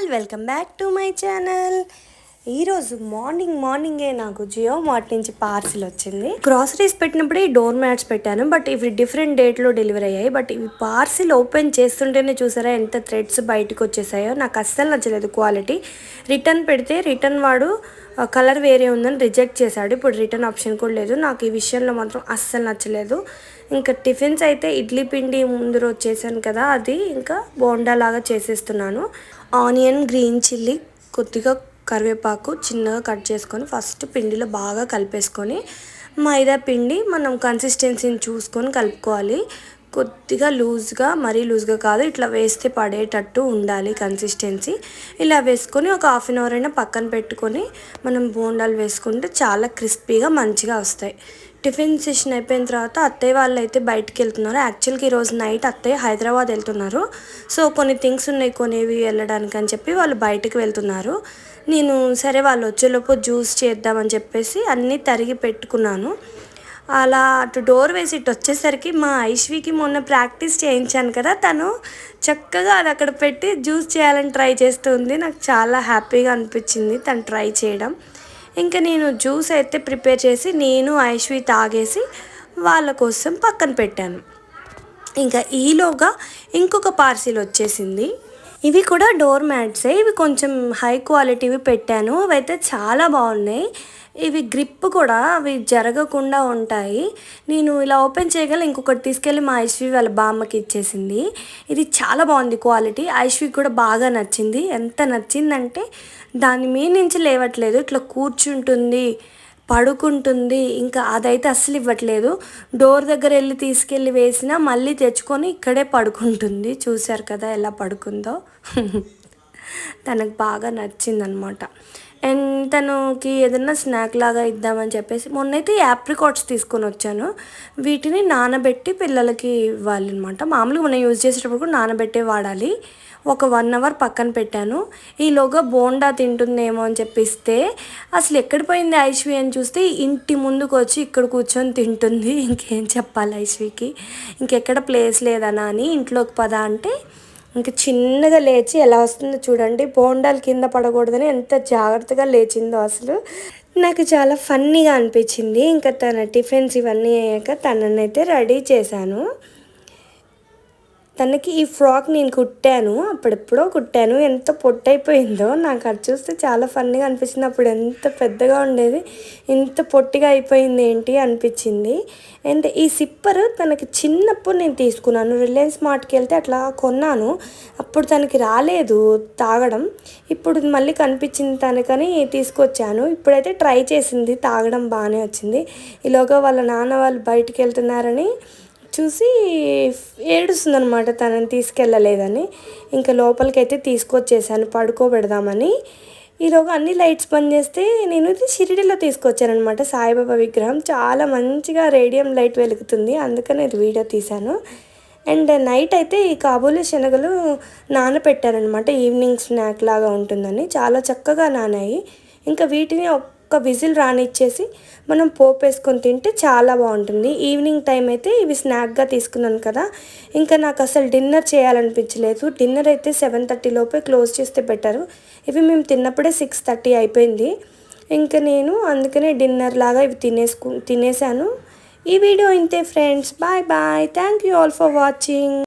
All welcome back to my channel. ఈరోజు మార్నింగే నాకు జియో మార్ట్ నుంచి పార్సిల్ వచ్చింది. గ్రాసరీస్ పెట్టినప్పుడే ఈ డోర్ మ్యాట్స్ పెట్టాను, బట్ ఇవి డిఫరెంట్ డేట్లో డెలివరీ అయ్యాయి. బట్ ఇవి పార్సిల్ ఓపెన్ చేస్తుంటేనే చూసారా ఎంత థ్రెడ్స్ బయటకు వచ్చేసాయో. నాకు అస్సలు నచ్చలేదు క్వాలిటీ. రిటర్న్ పెడితే రిటర్న్ వాడు కలర్ వేరే ఉందని రిజెక్ట్ చేశాడు. ఇప్పుడు రిటర్న్ ఆప్షన్ కూడా లేదు. నాకు ఈ విషయంలో మాత్రం అస్సలు నచ్చలేదు. ఇంకా టిఫిన్స్ అయితే ఇడ్లీ పిండి ముందు రోజు చేశాను కదా, అది ఇంకా బోండా లాగా చేసేస్తున్నాను. ఆనియన్, గ్రీన్ చిల్లీ, కొద్దిగా కరివేపాకు చిన్నగా కట్ చేసుకొని ఫస్ట్ పిండిలో బాగా కలిపేసుకొని మైదా పిండి మనం కన్సిస్టెన్సీని చూసుకొని కలుపుకోవాలి. కొద్దిగా లూజ్గా, మరీ లూజ్గా కాదు, ఇట్లా వేస్తే పడేటట్టు ఉండాలి కన్సిస్టెన్సీ. ఇలా వేసుకొని ఒక హాఫ్ అన్ అవర్ అయినా పక్కన పెట్టుకొని మనం బోండాలు వేసుకుంటే చాలా క్రిస్పీగా మంచిగా వస్తాయి. టిఫిన్ సెషన్ అయిపోయిన తర్వాత అత్తయ్య వాళ్ళు అయితే బయటికి వెళ్తున్నారు. యాక్చువల్గా ఈరోజు నైట్ అత్తయ్య హైదరాబాద్ వెళ్తున్నారు. సో కొన్ని థింగ్స్ ఉన్నాయి కొనేవి వెళ్ళడానికి అని చెప్పి వాళ్ళు బయటకు వెళ్తున్నారు. నేను సరే వాళ్ళు వచ్చేలోపు జ్యూస్ చేద్దామని చెప్పేసి అన్నీ తరిగి పెట్టుకున్నాను. అలా అటు డోర్ వేసి ఇటు వచ్చేసరికి మా ఐశ్వికి మొన్న ప్రాక్టీస్ చేయించాను కదా, తను చక్కగా అది అక్కడ పెట్టి జ్యూస్ చేయాలని ట్రై చేస్తుంది. నాకు చాలా హ్యాపీగా అనిపించింది తను ట్రై చేయడం. ఇంకా నేను జ్యూస్ అయితే ప్రిపేర్ చేసి నేను ఐశ్వి తాగేసి వాళ్ళ కోసం పక్కన పెట్టాను. ఇంకా ఈలోగా ఇంకొక పార్సిల్ వచ్చేసింది. ఇవి కూడా డోర్ మ్యాట్సే. ఇవి కొంచెం హై క్వాలిటీవి పెట్టాను. అవైతే చాలా బాగున్నాయి. ఇవి గ్రిప్ కూడా అవి జరగకుండా ఉంటాయి. నేను ఇలా ఓపెన్ చేయగల ఇంకొకటి తీసుకెళ్ళి మా ఐశ్వి వాళ్ళ బామ్మకి ఇచ్చేసింది. ఇది చాలా బాగుంది క్వాలిటీ. ఐశ్వికి కూడా బాగా నచ్చింది. ఎంత నచ్చిందంటే దాని మీద నుంచి లేవట్లేదు, ఇట్లా కూర్చుంటుంది, పడుకుంటుంది. ఇంకా అదైతే అస్సలు ఇవ్వట్లేదు. డోర్ దగ్గర వెళ్ళి తీసుకెళ్ళి వేసినా మళ్ళీ తెచ్చుకొని ఇక్కడే పడుకుంటుంది. చూశారు కదా ఎలా పడుకుందో. తనకు బాగా నచ్చిందనమాట. అండ్ తనకి ఏదన్నా స్నాక్ లాగా ఇద్దామని చెప్పేసి మొన్నైతే యాప్రికాట్స్ తీసుకొని వచ్చాను. వీటిని నానబెట్టి పిల్లలకి ఇవ్వాలి అనమాట. మామూలుగా మనం యూజ్ చేసేటప్పుడు కూడా నానబెట్టే వాడాలి. ఒక 1 అవర్ పక్కన పెట్టాను. ఈలోగా బోండా తింటుందేమో అని చెప్పిస్తే అసలు ఎక్కడ పోయింది ఐశ్వి అని చూస్తే ఇంటి ముందుకు వచ్చి ఇక్కడ కూర్చొని తింటుంది. ఇంకేం చెప్పాలి ఐశ్వికి, ఇంకెక్కడ ప్లేస్ లేదనా అని ఇంట్లోకి పద అంటే ఇంకా చిన్నగా లేచి ఎలా వస్తుందో చూడండి. బోండాలు కింద పడకూడదని ఎంత జాగ్రత్తగా లేచిందో అసలు. నాకు చాలా ఫన్నీగా అనిపించింది. ఇంకా తన టిఫిన్స్ ఇవన్నీ అయ్యాక తననైతే రెడీ చేశాను. తనకి ఈ ఫ్రాక్ నేను కుట్టాను, అప్పుడెప్పుడో కుట్టాను. ఎంత పొట్టయిపోయిందో నాకు అది చూస్తే చాలా ఫన్నీగా అనిపించింది. అప్పుడు ఎంత పెద్దగా ఉండేది, ఇంత పొట్టిగా అయిపోయింది ఏంటి అనిపించింది. అండ్ ఈ సిప్పర్ తనకి చిన్నప్పుడు నేను తీసుకున్నాను. రిలయన్స్ మార్ట్కి వెళ్తే అట్లా కొన్నాను. అప్పుడు తనకి రాలేదు తాగడం. ఇప్పుడు మళ్ళీ కనిపించింది తనకని తీసుకొచ్చాను. ఇప్పుడైతే ట్రై చేసింది, తాగడం బాగానే వచ్చింది. ఈలోగా వాళ్ళ నాన్న వాళ్ళు బయటికి వెళ్తున్నారని చూసి ఏడుస్తుందనమాట తనని తీసుకెళ్ళలేదని. ఇంకా లోపలికైతే తీసుకొచ్చేసాను పడుకోబెడదామని. ఈరోజు అన్ని లైట్స్ బంద్ చేస్తే నేను ఇది షిరిడీలో తీసుకొచ్చానమాట. సాయిబాబా విగ్రహం చాలా మంచిగా రేడియం లైట్ వెలుగుతుంది, అందుకని ఇది వీడియో తీశాను. అండ్ నైట్ అయితే ఈ కాబూలీ శనగలు నానపెట్టారనమాట, ఈవినింగ్ స్నాక్ లాగా ఉంటుందని. చాలా చక్కగా నానాయి. ఇంకా వీటిని ఒక్క విజిల్ రానిచ్చేసి మనం పోపు వేసుకొని తింటే చాలా బాగుంటుంది. ఈవినింగ్ టైం అయితే ఇవి స్నాక్గా తీసుకున్నాను కదా, ఇంకా నాకు అసలు డిన్నర్ చేయాలనిపించలేదు. డిన్నర్ అయితే 7:30 లోపే క్లోజ్ చేస్తే బెటరు. ఇవి మేము తిన్నప్పుడే 6:30 అయిపోయింది. ఇంకా నేను అందుకనే డిన్నర్ లాగా ఇవి తినేసాను. ఈ వీడియో ఇంతే friends. Bye bye. Thank you all for watching.